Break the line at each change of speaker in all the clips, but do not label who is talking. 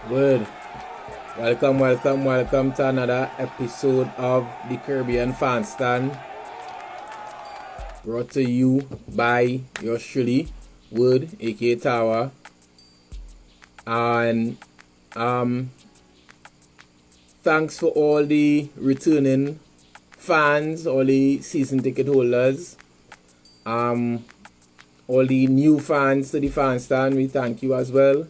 Good. Welcome to another episode of the Caribbean Fan Stand, brought to you by yours truly, Wood, aka Tower, and thanks for all the returning fans, all the season ticket holders, all the new fans to the Fan Stand. We thank you as well.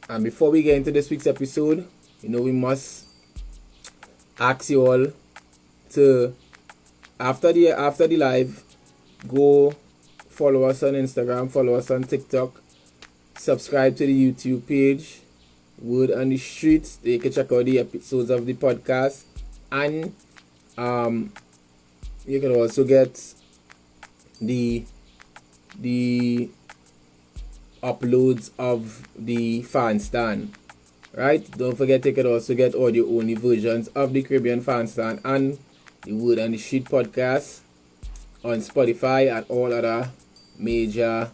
And before we get into this week's episode, we must ask you all to, after the live, go follow us on Instagram, follow us on TikTok, subscribe to the YouTube page, Word on the Streets. You can check out the episodes of the podcast, and you can also get the uploads of the Fan Stand. Right? Don't forget, you can also get audio only versions of the Caribbean Fan Stand and the Word on the Street podcast on Spotify and all other major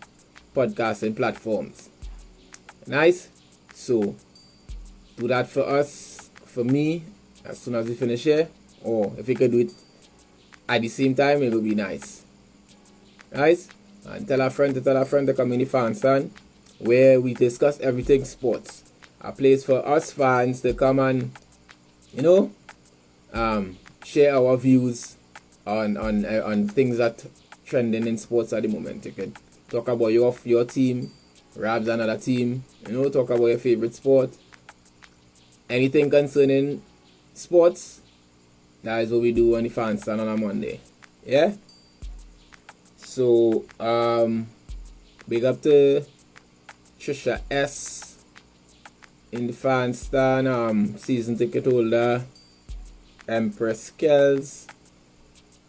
podcasting platforms. Nice? So do that for us, for me, as soon as we finish here, or if you could do it at the same time, it will be nice. Nice? And tell a friend to come in the Fan Stand, where we discuss everything sports. A place for us fans to come and share our views on things that trending in sports at the moment. You can talk about your team, Rab's another team, talk about your favorite sport. Anything concerning sports, that is what we do on the Fan Stand on a Monday. Yeah? So, big up to Trisha S in the Fan Stand, season ticket holder, Empress Kells,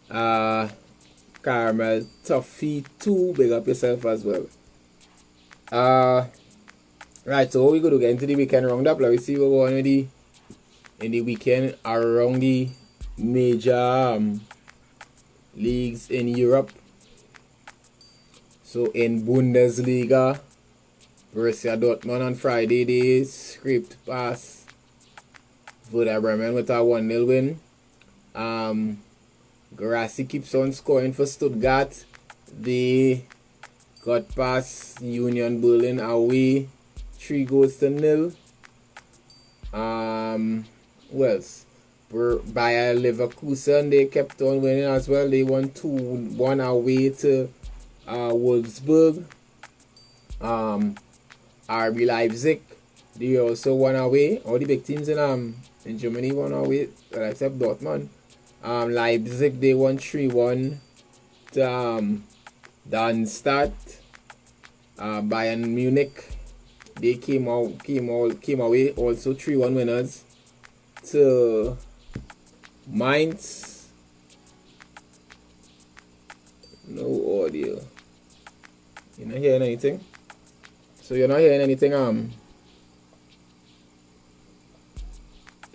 Caramel Toffee 2, big up yourself as well. Right, so we're going to get into the weekend roundup. Let me see what we're going with in the weekend around the major leagues in Europe. So in Bundesliga, Borussia Dortmund on Friday, they scraped past Werder Bremen with a 1-0 win. Grassi keeps on scoring for Stuttgart. They got past Union Berlin away, 3-0. Who else? Bayer Leverkusen, they kept on winning as well. They won 2-1 away to Wolfsburg. RB Leipzig, they also won away. All the big teams in Germany won away, except Dortmund. Leipzig, they won 3-1 to Darmstadt. Bayern Munich, they came away also 3-1 winners to Mainz. No audio. You're not hearing anything? So you're not hearing anything,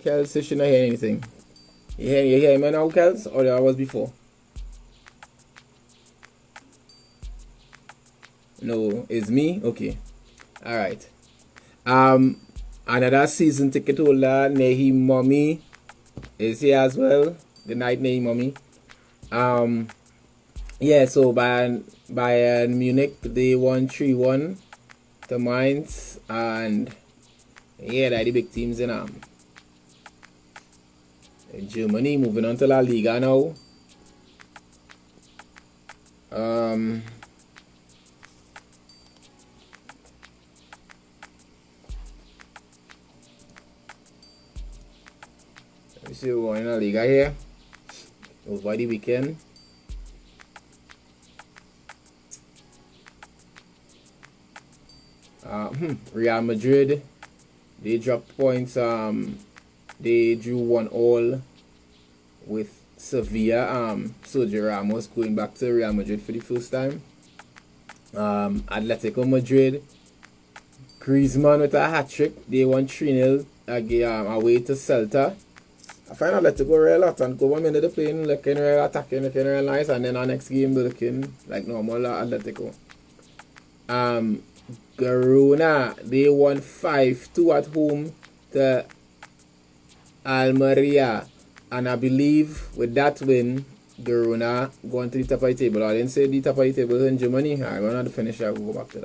Kels, you should not hear anything. You hear me now, Kels, or that was before? No, it's me? Okay. Alright. Another season ticket holder, Nehi Mommy, is here as well. Good night, Nehi Mommy. Yeah, so Bayern Munich, they won 3-1 to Mainz, and yeah, they're the big teams in Germany. Moving on to La Liga now. Let me see what's going on in La Liga here over the weekend. Real Madrid, they dropped points. They drew 1-1 with Sevilla. Sergio Ramos going back to Real Madrid for the first time. Atletico Madrid, Griezmann with a hat-trick. They won 3-0 away to Celta. I find Atletico real hot, and go 1 minute of playing looking real attacking, looking real nice, and then our next game they're looking like normal Atletico. Girona, they won 5-2 at home to Almeria. And I believe with that win, Girona going to the top of the table. I didn't say the top of the table in Germany. I'm going to finish. I'll go back to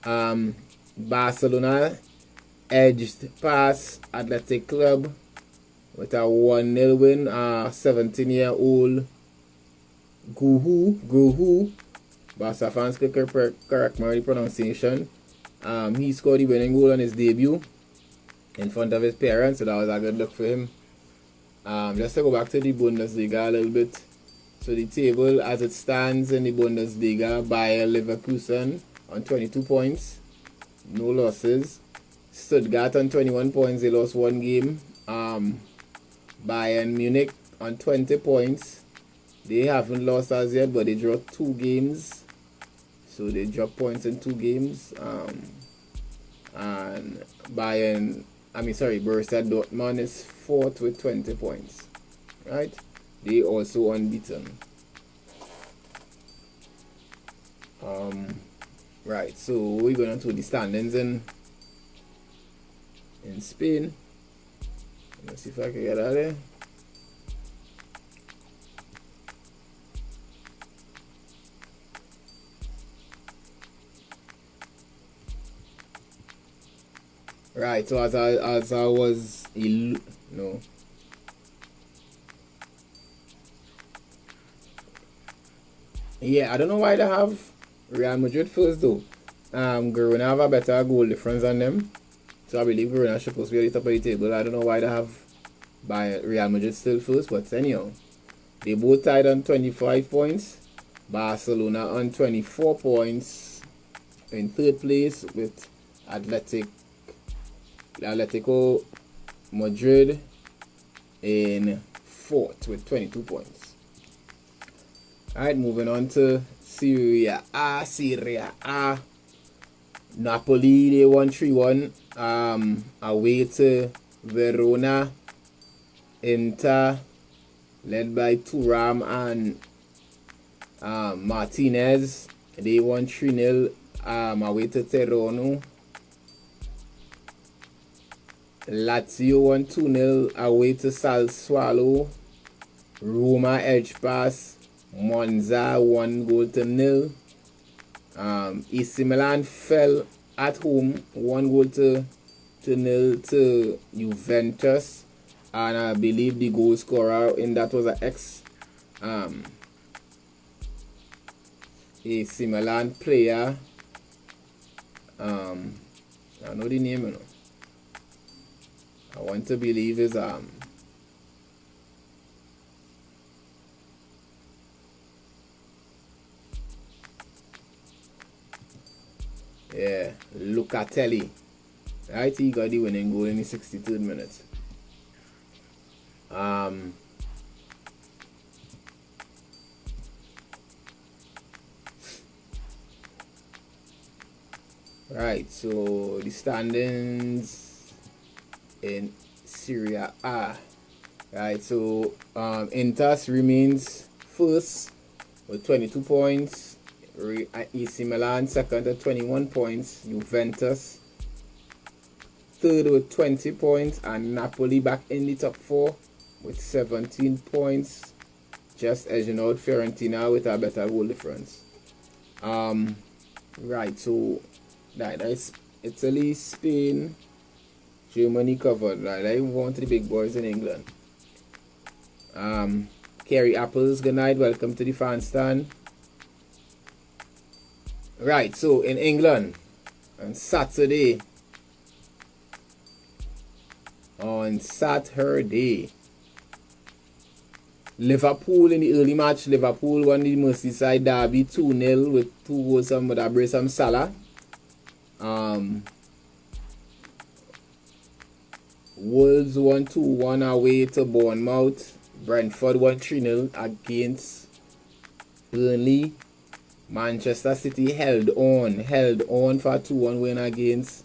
that. Barcelona edged past Athletic Club with a 1-0 win. 17-year-old Guhu. Barca fans could correct my pronunciation. He scored the winning goal on his debut in front of his parents, so that was a good look for him. Just to go back to the Bundesliga a little bit. So the table as it stands in the Bundesliga, Bayer Leverkusen on 22 points, no losses. Stuttgart on 21 points, they lost one game. Bayern Munich on 20 points. They haven't lost as yet, but they drew 2 games. So they dropped points in 2 games. And Borussia Dortmund is 4th with 20 points. Right? They also unbeaten. Right, so we're going to the standings in Spain. Let's see if I can get out of there. Right, so as I was no. Yeah, I don't know why they have Real Madrid first though. Girona have a better goal difference than them. So I believe Girona is supposed to be at the top of the table. I don't know why they have Real Madrid still first, but anyhow. They both tied on 25 points. Barcelona on 24 points in 3rd place with Atletico Madrid in 4th with 22 points. Alright, moving on to Serie A. Napoli, they won 3-1 away to Verona. Inter, led by Thuram and Martinez, they won 3-0 away to Terano. Lazio won 2-0 away to Sassuolo. Roma edged past Monza 1-0. AC Milan fell at home 1-0 to Juventus, and I believe the goal scorer in that was an AC Milan player. I know the name, you know. I want to believe is Lucatelli. Right, he got the winning goal in the 63rd minute. Right, so the standings in Serie A. Right, so Inter remains first with 22 points. AC Milan second at 21 points. Juventus third with 20 points, and Napoli back in the top 4 with 17 points, just edging out Fiorentina with a better goal difference. Right, so that's Italy, Spain, Germany covered. Right, I move on to the big boys in England. Kerry Apples, good night, welcome to the fan stand. Right, so in England on Saturday, Liverpool in the early match, Liverpool won the Merseyside derby 2-0 with 2 goals from Abraham Salah. Wolves won 2-1 away to Bournemouth. Brentford won 3-0 against Burnley. Manchester City held on for a 2-1 win against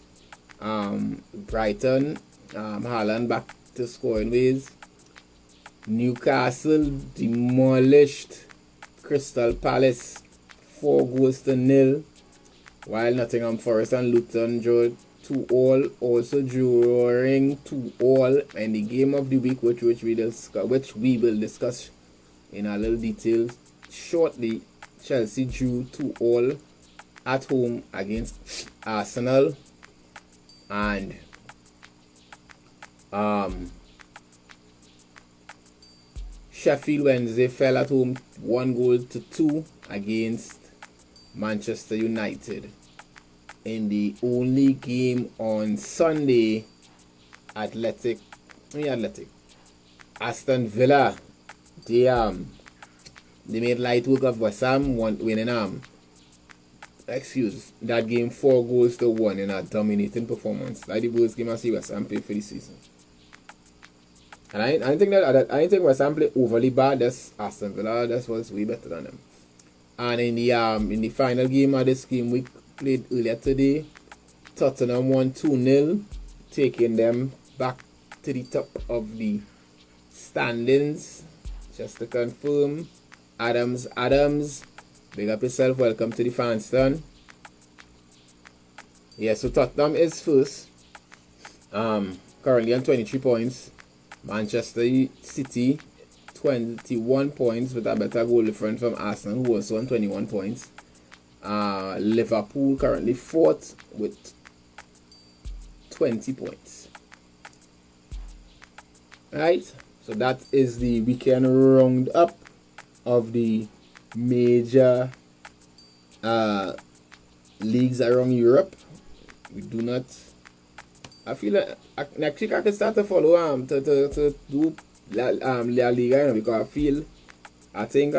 Brighton. Haaland back to scoring ways. Newcastle demolished Crystal Palace 4-0. while Nottingham Forest and Luton drew 2-2, also drawing 2-2 in the game of the week, which we will discuss in a little detail shortly. Chelsea drew 2-2 at home against Arsenal, and Sheffield Wednesday fell at home 1-2 against Manchester United. In the only game on Sunday, Aston Villa, they made light work of West Ham, winning that game 4-1 in a dominating performance. Like the worst game I see West Ham play for the season. And I think West Ham play overly bad. That's Aston Villa. That was way better than them. And in the final game of this game week played earlier today, Tottenham won 2-0, taking them back to the top of the standings. Just to confirm, Adams, big up yourself. Welcome to the fan stand. Yeah, so Tottenham is first, currently on 23 points. Manchester City 21 points with a better goal difference from Arsenal, who also on 21 points. Liverpool currently fourth with 20 points. Right, so that is the weekend roundup of the major leagues around Europe. We do not. I feel like next week I can start to follow to do La Liga, because I think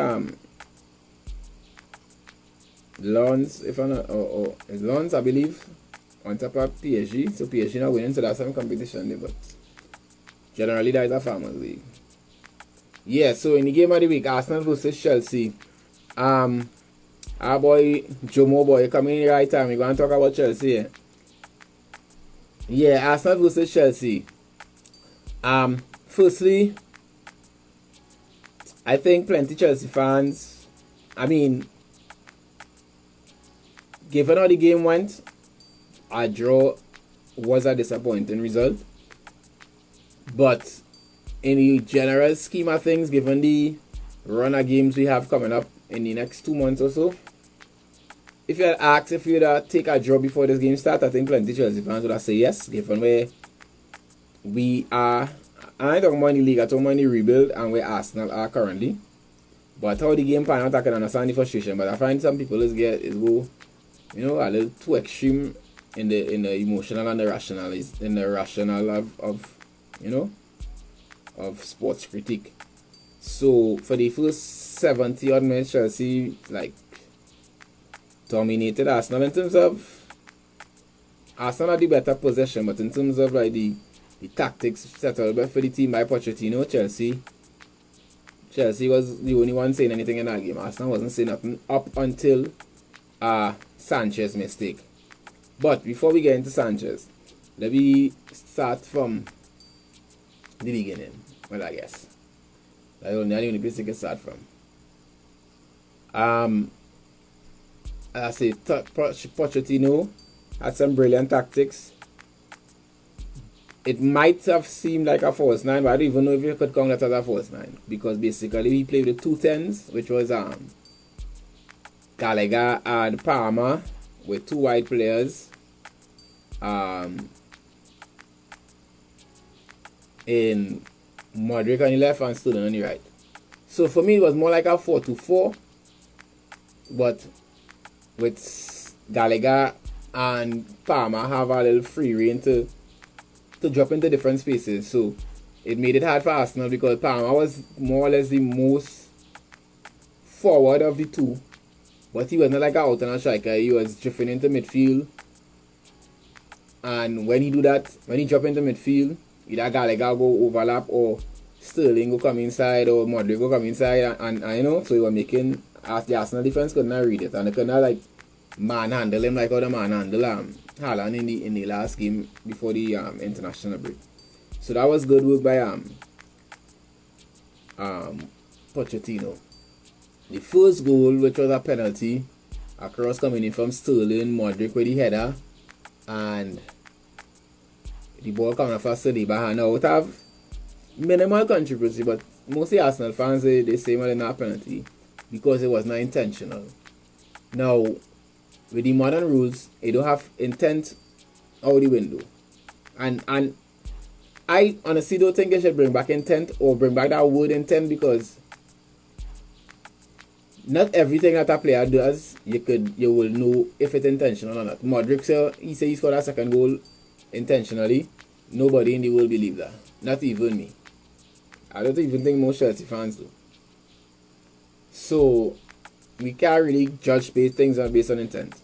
Lens, if I'm not, Lens, I believe, on top of PSG. So PSG not winning, so that's some competition there, but generally that is a Farmers League. Yeah, so in the game of the week, Arsenal versus Chelsea. Our boy Jomo boy coming in right time. We're going to talk about Chelsea. Yeah, Arsenal versus Chelsea. Firstly, I think plenty Chelsea fans, given how the game went, a draw was a disappointing result. But in the general scheme of things, given the run of games we have coming up in the next 2 months or so, if you had asked if you'd take a draw before this game starts, I think plenty Chelsea fans would have said yes, given where we are. I ain't talking about the league, I'm talking about the rebuild and where Arsenal are currently. But how the game pan out, I can understand the frustration. But I find some people go a little too extreme in the emotional and the rational of sports critique. So for the first 70 odd minutes, Chelsea dominated Arsenal in terms of Arsenal had the better possession, but in terms of the tactics settled for the team by Pochettino, Chelsea was the only one saying anything in that game. Arsenal wasn't saying nothing up until Sanchez mistake. But before we get into Sanchez, let me start from the beginning. Well, I guess that's the only place you can start from. I say Pochettino had some brilliant tactics. It might have seemed like a false nine, but I don't even know if you could count that as a false nine, because basically we played with 2 10s, which was Gallagher and Palmer with 2 wide players. In Modric on the left and Sterling on the right. So for me it was more like a 4-2-4, but with Gallagher and Palmer have a little free rein to drop into different spaces. So it made it hard for Arsenal because Palmer was more or less the most forward of the two, but he was not like an alternate striker. He was drifting into midfield, and when he drop into midfield, either Gallagher go overlap or Sterling go come inside or Modric go come inside, and so he was making the Arsenal defense could not read it, and they could not manhandle him like how the manhandle Haaland in the last game before the international break. So that was good work by Pochettino. The first goal, which was a penalty, A cross coming in from Sterling, Modric with the header, and the ball coming off of Saliba. Now it have minimal controversy, but mostly Arsenal fans they say well it's not a penalty because it was not intentional. Now, with the modern rules, it don't have intent out the window. And I honestly don't think they should bring back intent or bring back that word intent, because not everything that a player does you will know if it's intentional or not. Modric he said he scored a second goal intentionally. Nobody in the world believe that. Not even me. I don't even think most Chelsea fans do. So we can't really judge things based on intent.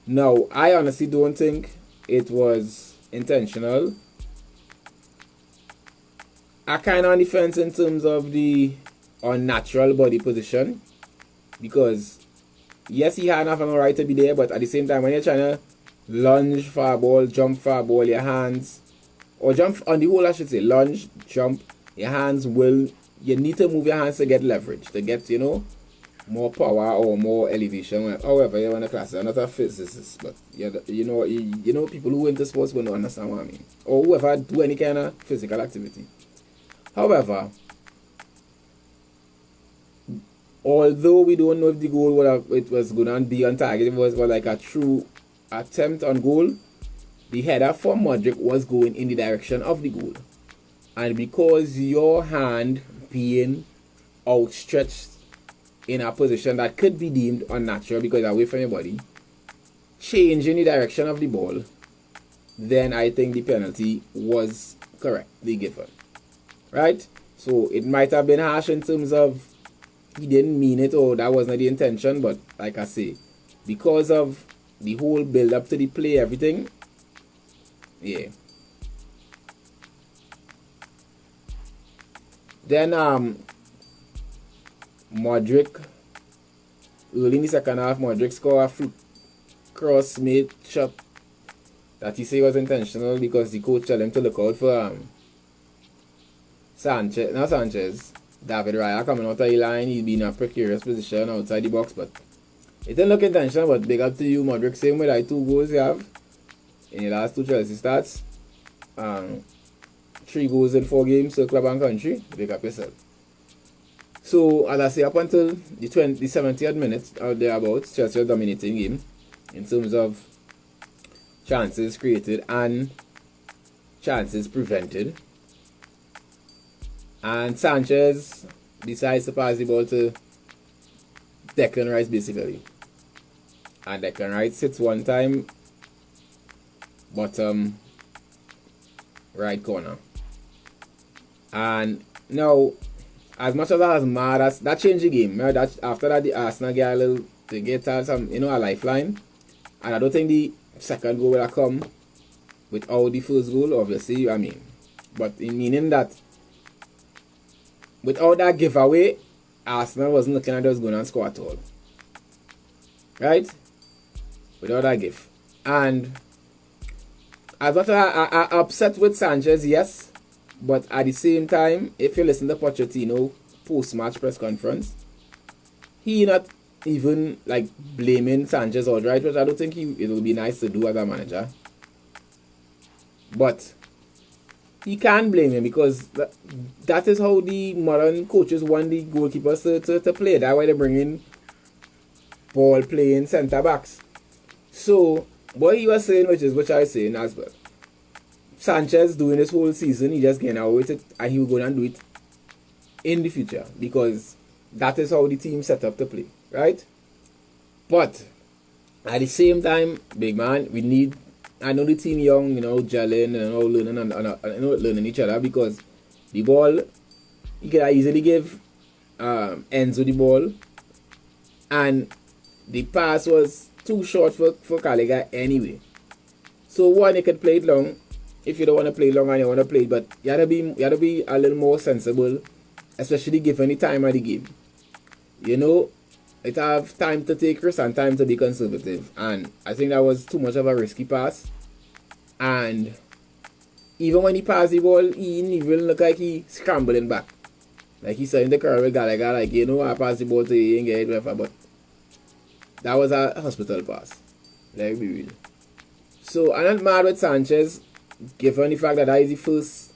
Now, I honestly don't think it was intentional. I kind of on the fence in terms of the unnatural body position, because yes, he had enough of a right to be there, but at the same time, when you're trying to lunge for a ball, jump for a ball, your hands, or jump on the whole, I should say, lunge, jump, your hands you need to move your hands to get leverage, to get, more power or more elevation. However, you want to class it. I'm not a physicist, but you know people who into sports will not understand what I mean, or whoever do any kind of physical activity. However, although we don't know if the goal was going to be on target, it was like a true attempt on goal, the header for Modric was going in the direction of the goal. And because your hand being outstretched in a position that could be deemed unnatural because away from your body, changing the direction of the ball, then I think the penalty was correctly given. Right? So it might have been harsh in terms of he didn't mean it or that wasn't the intention, but like I say, because of the whole build up to the play, everything, yeah. Then Modric, early in the second half, Modric scored a fluke cross made shot that he said was intentional because the coach told him to look out for David Raya coming out of the line. He'd be in a precarious position outside the box, but it didn't look intentional. But big up to you, Modric. Same with like 2 goals you have in your last 2 Chelsea starts. 3 goals in 4 games, so club and country. Big up yourself. So, as I say, up until the 70th minute or thereabouts, Chelsea was dominating game in terms of chances created and chances prevented. And Sanchez decides to pass the ball to Declan Rice, basically. And Declan Rice hits one time, bottom right corner. And now, as much as I was mad, that changed the game. That after that, the Arsenal get some, a lifeline. And I don't think the second goal will come without the first goal, obviously. But in meaning that without that giveaway, Arsenal wasn't looking at us going and score at all. Right? Without that gift. And as much as I upset with Sanchez, yes. But at the same time, if you listen to Pochettino post-match press conference, he not even blaming Sanchez outright, which I don't think it would be nice to do as a manager. But he can't blame him because that is how the modern coaches want the goalkeepers to play. That's why they bring in ball playing centre backs. So what he was saying, which I was saying as well, Sanchez doing this whole season, he just getting away with it, and he will go and do it in the future because that is how the team set up to play, right? But at the same time, big man, I know the team young, gelling and learning each other, because the ball, you can easily give Enzo the ball, and the pass was too short for Gallagher anyway. So one, you could play it long if you don't want to play long and you want to play, but you have to be a little more sensible, especially given the time of the game. It have time to take risks and time to be conservative, and I think that was too much of a risky pass. And even when he passed the ball, he didn't even look like he scrambling back. Like he said in the curve with Gallagher, I passed the ball to you and get it, whatever. But that was a hospital pass. Let's be real. So I'm not mad with Sanchez, given the fact that is the first,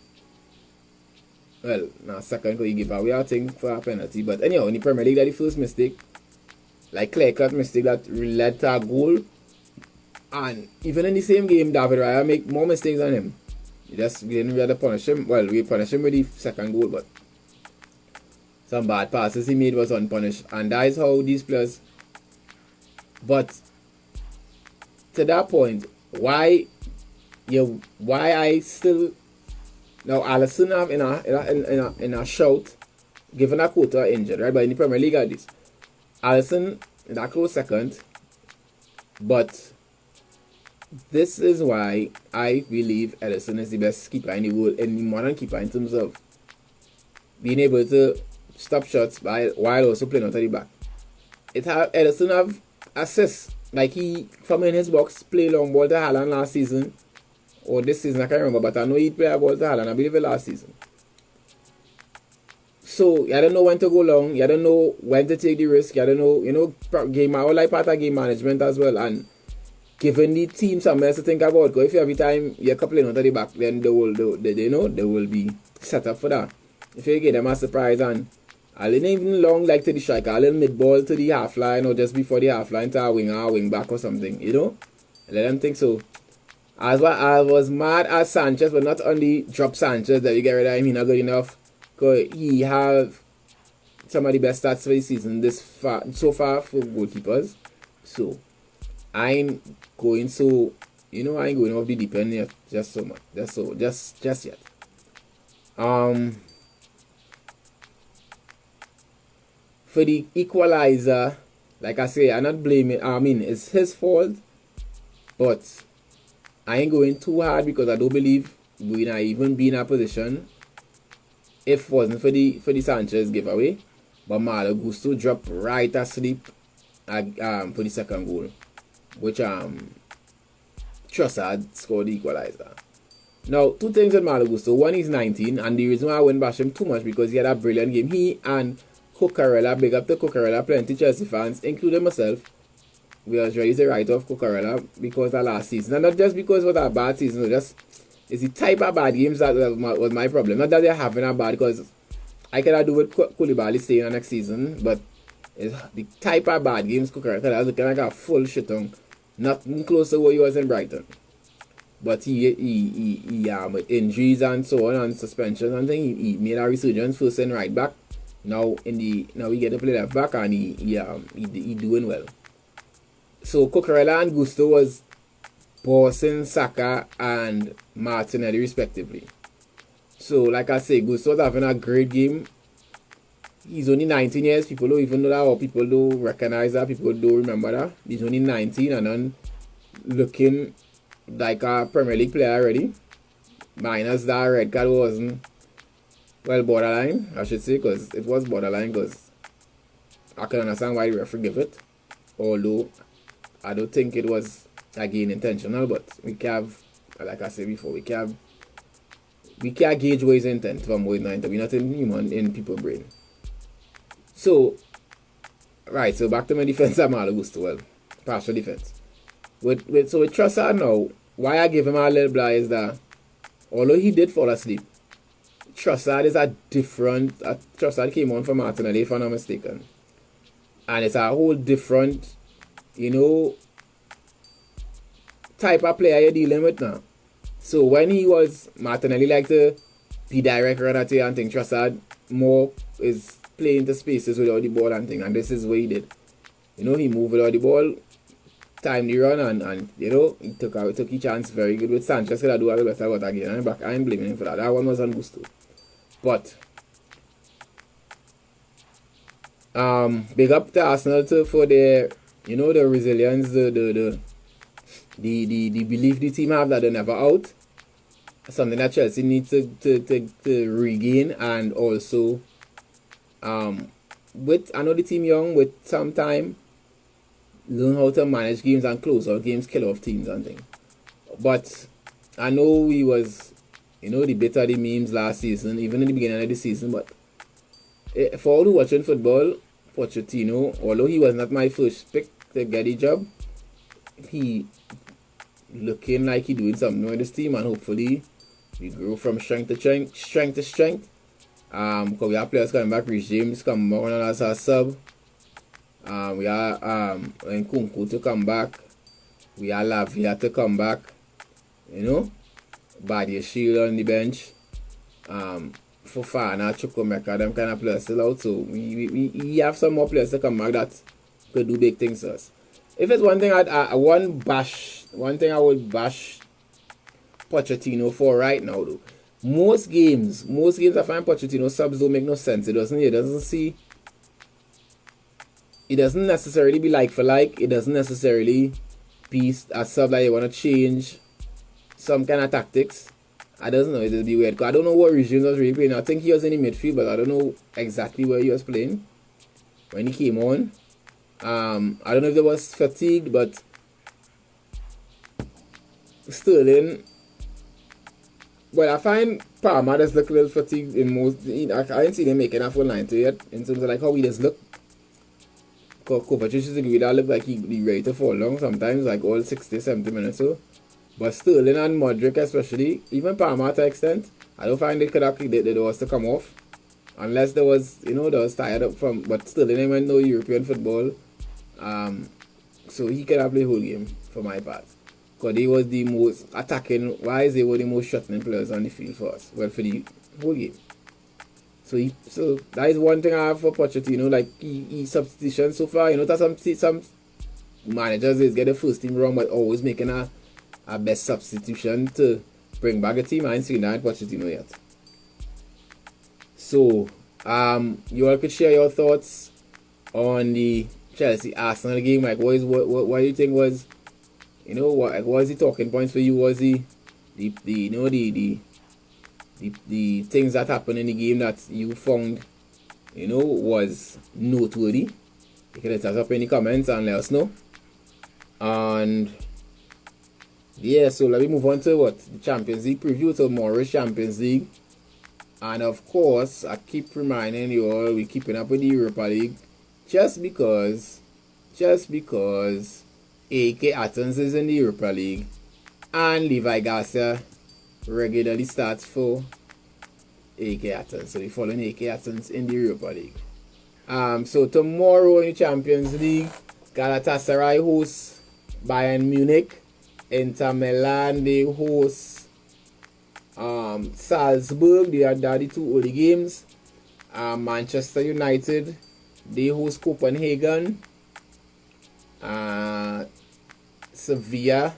well, not second because he gave away a thing for a penalty. But anyhow, in the Premier League, that the first mistake, like clear-cut mistake that led to a goal. And even in the same game, David Raya make more mistakes than him. We didn't really punish him. Well, we punished him with the second goal, but some bad passes he made was unpunished. And that is how these players. But to that point, why I still now Alisson have in a shout, given a quota injured, right? But in the Premier League at this, Alisson in that close second, but this is why I believe Ederson is the best keeper in the world, in the modern keeper, in terms of being able to stop shots while also playing out of the back. Ederson have assists, like he from in his box play long ball to Haaland last season, or this season I can't remember, but I know he played a ball to Haaland, I believe it last season. So you don't know when to go long, you don't know when to take the risk, you don't know, game all like part of game management as well, and giving the team something else to think about. Because if every time you're coupling onto the back, then they will be set up for that. If you give them a surprise and a little even long like to the striker, a little mid ball to the half line or just before the half line to a winger or wing back or something, let them think so. As well, I was mad at Sanchez, but not only drop Sanchez that you get rid of him, he's not good enough. Because he have some of the best stats for the season so far for goalkeepers. So I'm going I ain't going off the deep end yet, just yet. For the equalizer, like I say, I'm not blaming. It's his fault, but I ain't going too hard because I don't believe we not even be in a position if it wasn't for the Sanchez giveaway. But Malo Gusto dropped right asleep for the second goal, which Trossard scored the equalizer. Now, two things with Malo Gusto. One, he's 19, and the reason why I wouldn't bash him too much because he had a brilliant game. He and Cucurella, big up to Cucurella, plenty Chelsea fans, including myself, we was ready to write off Cucurella because of last season. And not just because it was a bad season, it's the type of bad games that was my problem. Not that they're having a bad, because I cannot do with Koulibaly staying next season, but it's the type of bad games Cucurella was looking like a full shit on. Nothing close to what he was in Brighton. But he with injuries and so on and suspensions and things, he made a resurgence first in right back. Now we get to play left back and he doing well. So Cucurella and Gusto was bossing Saka and Martinelli respectively. So like I say, Gusto was having a great game. He's only 19 years. People don't even know that, or people don't recognize that. People don't remember that. He's only 19 and then looking like a Premier League player already. Minus that red card wasn't, well, borderline, I should say, because it was borderline, because I can understand why the referee gave it. Although I don't think it was again intentional, but we can, like I said before, we can gauge what his intent from what we're not in human in people's brain. So back to my defense at Malo Gusto, well, partial defense. With Trossard now, why I give him a little blah is that although he did fall asleep, Trossard is a different. Trossard came on for Martinelli, if I'm not mistaken, and it's a whole different, type of player you're dealing with now. So when he was Martinelli like to be direct runner and thing, Trossard more is playing the spaces without the ball and thing, and this is what he did. He moved without the ball, timed the run, and he took his chance very good with Sanchez. Could have do a little better, but again, I ain't blaming him for that. That one was on Gusto. But big up to Arsenal too for their, the resilience, the belief the team have that they're never out. Something that Chelsea needs to regain, and also with, I know the team young, with some time, learn how to manage games and close out games, kill off teams and things. But I know he was, the bit of the memes last season, even in the beginning of the season, but for all who watching football, Pochettino, although he was not my first pick to get the job. He looking like he doing something with this team, and hopefully we grow from strength to strength. Because we have players coming back. Rich James come back as a sub. We are Nkunku to come back. We are Lavia to come back. You know, Badia Shield on the bench. Fofana, Chukwemeka, them kind of players still out. So we have some more players to come back that could do big things for us. If it's one thing one thing I would bash Pochettino for right now though. Most games I find Pochettino subs don't make no sense. It doesn't necessarily be like for like. It doesn't necessarily be a sub that you want to change some kind of tactics. I don't know, it'll be weird. Cause I don't know what regime was really playing. I think he was in the midfield, but I don't know exactly where he was playing when he came on. I don't know if there was fatigue, but Sterling. Well, I find Palmer does look a little fatigued in most. I didn't see him making a full 90 yet in terms of like how he does look. Because Kovacic is a guy that look like he ready to fall down sometimes, like all 60, 70 minutes or so. But Sterling and Modric especially, even Palmer to an extent, I don't find they could have the doors to come off. Unless there was, they was tired up from, but Sterling went no European football. So he could have played whole game for my part. Because they was the most attacking wise, they were the most shooting players on the field for us. Well, for the whole game. So that is one thing I have for Pochettino, like he substitution so far. That some managers is get the first team wrong, but always making a best substitution to bring back a team. I ain't seen that Pochettino yet. So you all could share your thoughts on the Chelsea Arsenal game. Like what do you think was, what was the talking points for you? Was the things that happened in the game that you found was noteworthy? You can let us up in the comments and let us know. And yeah, so let me move on to the Champions League preview. Tomorrow's Champions League. And of course, I keep reminding you all, we're keeping up with the Europa League just because AK Athens is in the Europa League and Levi Garcia regularly starts for AK Athens. So we're following AK Athens in the Europa League. So tomorrow in the Champions League, Galatasaray hosts Bayern Munich. Inter Milan, they host Salzburg. They are the two early games. Manchester United, they host Copenhagen. Sevilla,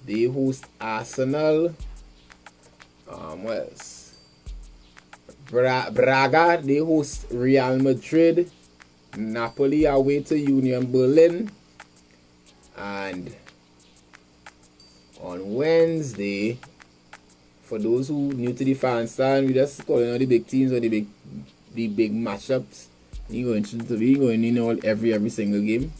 they host Arsenal. What else? Braga, they host Real Madrid. Napoli away to Union Berlin. And on Wednesday, for those who new to the fan stand, we just calling out the big teams or the big matchups. We're going in all every single game.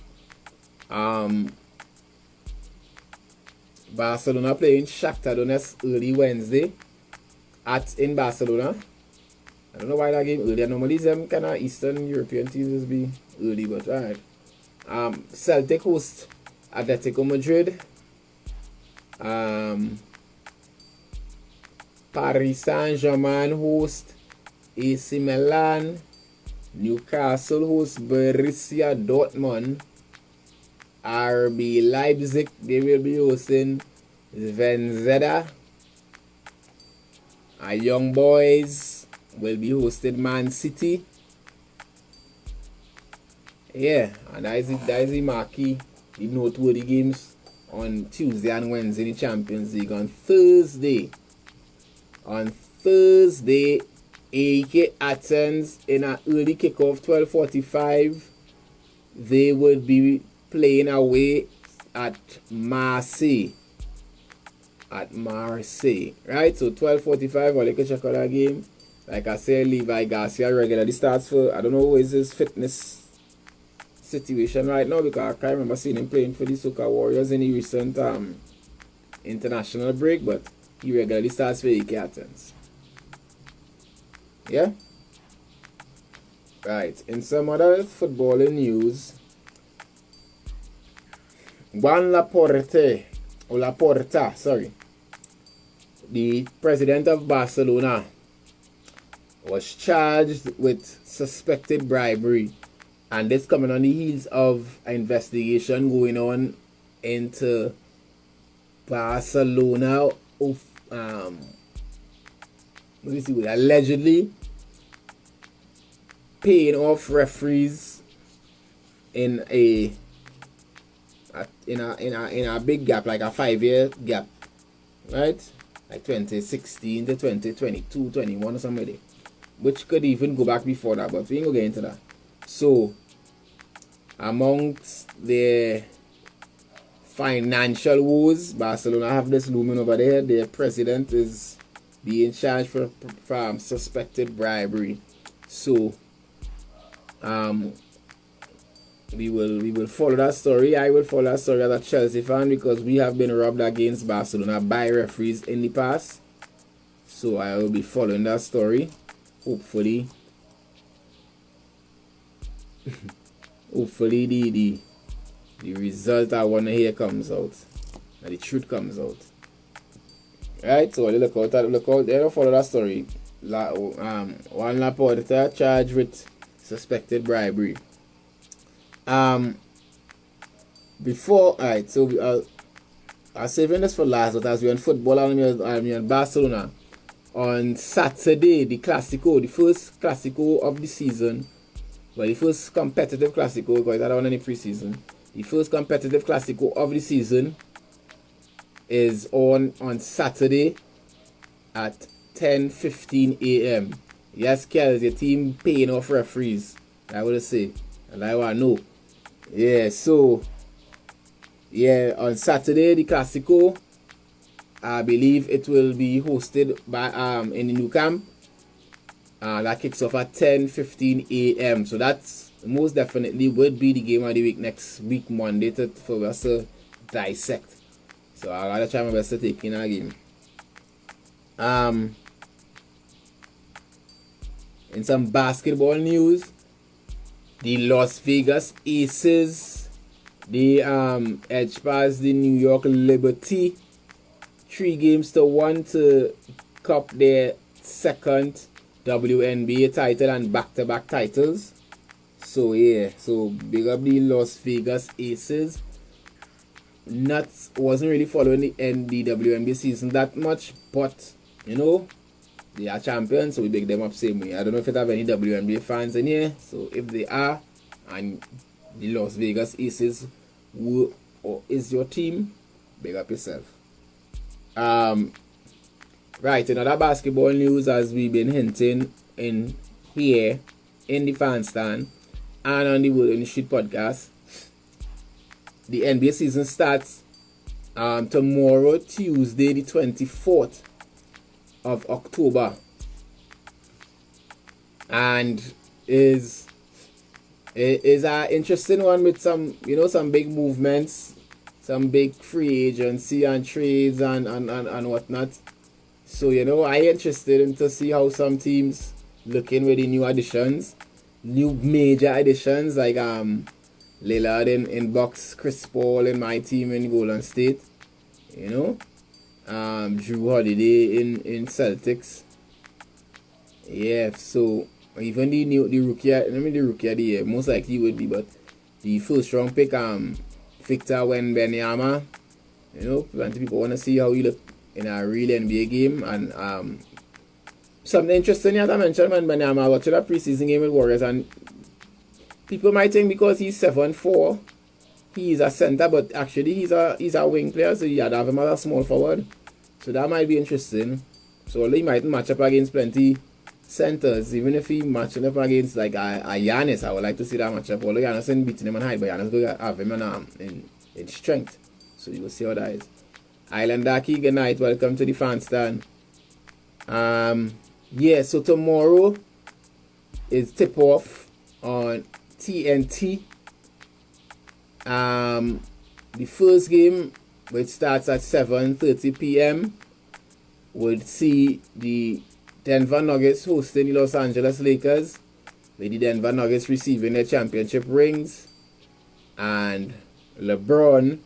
Barcelona playing Shakhtar Donetsk early Wednesday in Barcelona. I don't know why that game earlier. Normally them kind of Eastern European teams just be early, but alright. Celtic host Atletico Madrid. Paris Saint-Germain host AC Milan. Newcastle host Borussia Dortmund. RB Leipzig, they will be hosting Zvezda. Our Young Boys will be hosting Man City. Yeah, and that is the marquee, the noteworthy games on Tuesday and Wednesday in the Champions League. On Thursday, AK Athens in an early kickoff, 12:45. They would be playing away at Marseille. Right? So 12:45, or you can check out that game. Like I said, Levi Garcia regularly starts for, I don't know what is his fitness situation right now, because I can't remember seeing him playing for the Soca Warriors in the recent international break, but he regularly starts for AK Athens. Yeah? Right. In some other footballing news, Juan Laporta, sorry, the president of Barcelona, was charged with suspected bribery, and this coming on the heels of an investigation going on into Barcelona of allegedly paying off referees in a big gap, like a 5-year gap, right? Like 2016 to 2022, 21 or something, which could even go back before that, but we ain't gonna get into that. So, amongst the financial woes, Barcelona have this looming over there. Their president is being charged for suspected bribery. So, we will follow that story. I will follow that story as a Chelsea fan, because we have been robbed against Barcelona by referees in the past. So I will be following that story. Hopefully the result I want to hear comes out, and the truth comes out. Right, so look out, they follow that story. Juan Laporta charged with suspected bribery. Before, alright, so I'm saving this for last, but as we're on football, I'm in Barcelona. On Saturday, the first Clásico of the season, well, the first competitive Clásico, because I don't want any preseason. The first competitive Clásico of the season is on Saturday at 10:15 a.m. Yes, Kels, your team paying off referees. I would say, and I want to know. Yeah, so yeah, on Saturday the Clásico, I believe it will be hosted by in the new camp. That kicks off at 10:15 a.m. So that's most definitely would be the game of the week next week, Monday, for us to dissect. So I gotta try my best to take in a game. In some basketball news, the Las Vegas Aces, they edged past the New York Liberty 3-1 to cup their second WNBA title and back-to-back titles. So yeah, so big up the Las Vegas Aces. Wasn't really following the WNBA season that much, but you know, they are champions, so we big them up same way. I don't know if it have any WNBA fans in here, so if they are, and the Las Vegas Aces is your team, big up yourself. Right, in other basketball news, as we've been hinting in here, in the fan stand, and on the Word on the Street podcast, the NBA season starts tomorrow, Tuesday, the 24th of October, and is an interesting one with some big movements, some big free agency and trades and whatnot. So I interested in to see how some teams looking with the new major additions, like Lillard in Bucks, Chris Paul in my team in Golden State, Drew Holiday in Celtics. Yeah, so even the rookie of the year most likely would be, but the first round pick Victor Wembanyama, plenty people want to see how he look in a real NBA game. And something interesting as I mentioned, Wembanyama watching a preseason game with Warriors, and people might think because he's 7'4", he is a center, but actually he's a wing player, so you had to have him as a small forward. So that might be interesting. So he might match up against plenty centers, even if he matching up against like a Giannis. I would like to see that matchup. Although Giannis ain't beating him in height, but Giannis will have him in strength. So you will see how that is. Island Darky, good night. Welcome to the fan stand. Yeah, so tomorrow is tip off on TNT. The first game, which starts at 7:30 p.m., would see the Denver Nuggets hosting the Los Angeles Lakers, with the Denver Nuggets receiving their championship rings, and LeBron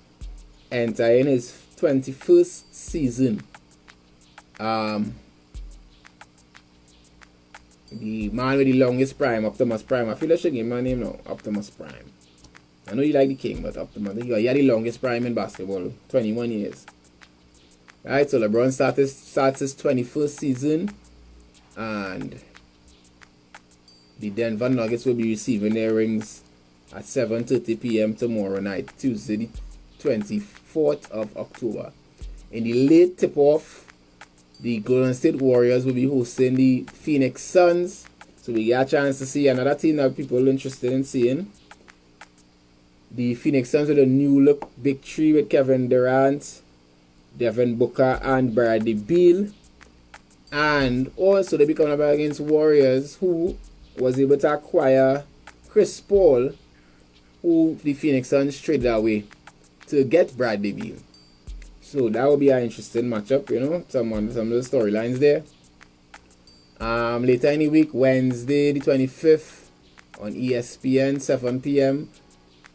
entering his 21st season. The man with the longest prime, Optimus Prime. I feel I should give my name now, Optimus Prime. I know you like the king, but Optimus, he had the longest prime in basketball, 21 years. Right, so LeBron starts his 21st season, and the Denver Nuggets will be receiving their rings at 7:30 p.m. tomorrow night, Tuesday, the 24th of October. In the late tip-off, the Golden State Warriors will be hosting the Phoenix Suns. So we get a chance to see another team that people are interested in seeing. The Phoenix Suns with a new look big three with Kevin Durant, Devin Booker, and Bradley Beal. And also they be coming up against Warriors, who was able to acquire Chris Paul, who the Phoenix Suns traded away to get Bradley Beal. So that will be an interesting matchup, some of the storylines there. Later in the week, Wednesday the 25th on ESPN, 7 p.m.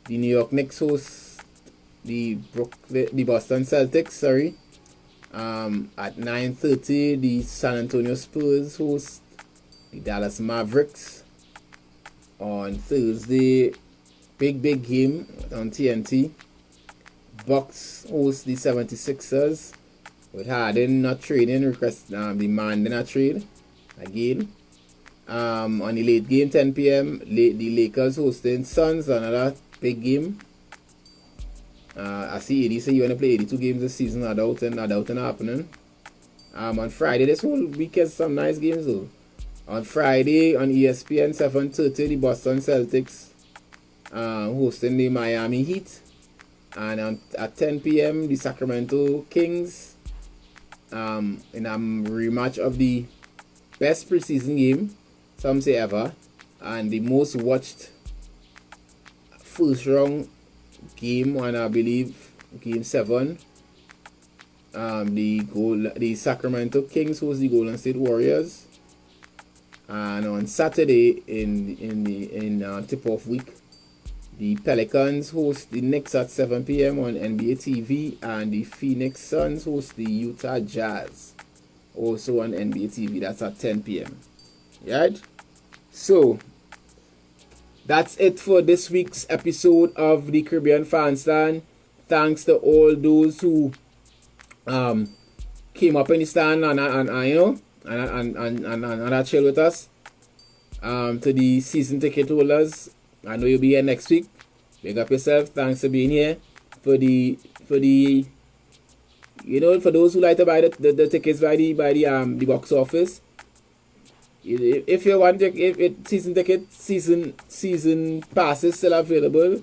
the New York Knicks host the Boston Celtics, at 9:30, the San Antonio Spurs host the Dallas Mavericks. On Thursday, big game on TNT. Bucks host the 76ers with Harden not trading, demanding a trade again. On the late game, 10 p.m., the Lakers hosting Suns, another big game. I see AD say you want to play 82 games this season. I doubt it happening. On Friday, this whole week has some nice games though. On Friday on ESPN, 7:30, the Boston Celtics hosting the Miami Heat. And at 10 p.m., the Sacramento Kings in a rematch of the best preseason game, some say ever, and the most watched first round game, and I believe game 7. The Sacramento Kings host the Golden State Warriors, and on Saturday in tip-off week, the Pelicans host the Knicks at 7 p.m. on NBA TV, and the Phoenix Suns host the Utah Jazz, also on NBA TV. That's at 10 p.m. Right? So that's it for this week's episode of the Caribbean Fan Stand. Thanks to all those who came up in the stand and chill with us. To the season ticket holders, I know you'll be here next week. Big up yourself. Thanks for being here. For those who like to buy the tickets by the box office. If you want season passes still available,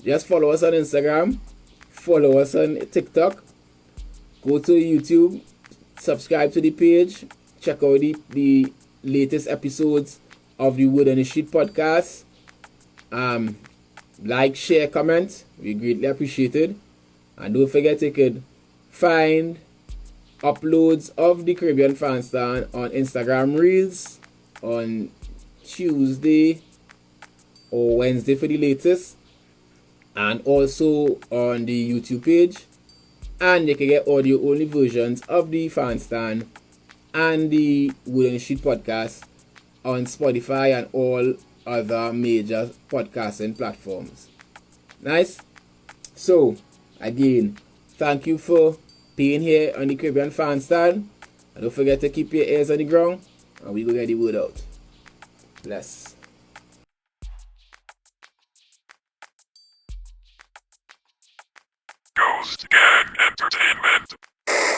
just follow us on Instagram, follow us on TikTok, go to YouTube, subscribe to the page, check out the latest episodes of the Wood on the Street podcast. Like, share, comment, we greatly appreciate it. And don't forget you could find uploads of the Caribbean Fan Stand on Instagram Reels on Tuesday or Wednesday for the latest, and also on the YouTube page. And you can get audio only versions of the Fan Stand and the Wood on the Street podcast on Spotify and all other major podcasting platforms. Nice. So again, thank you for being here on the Caribbean Fan Stand, and don't forget to keep your ears on the ground, and we go get the word out. Bless.
Ghost Gang Entertainment.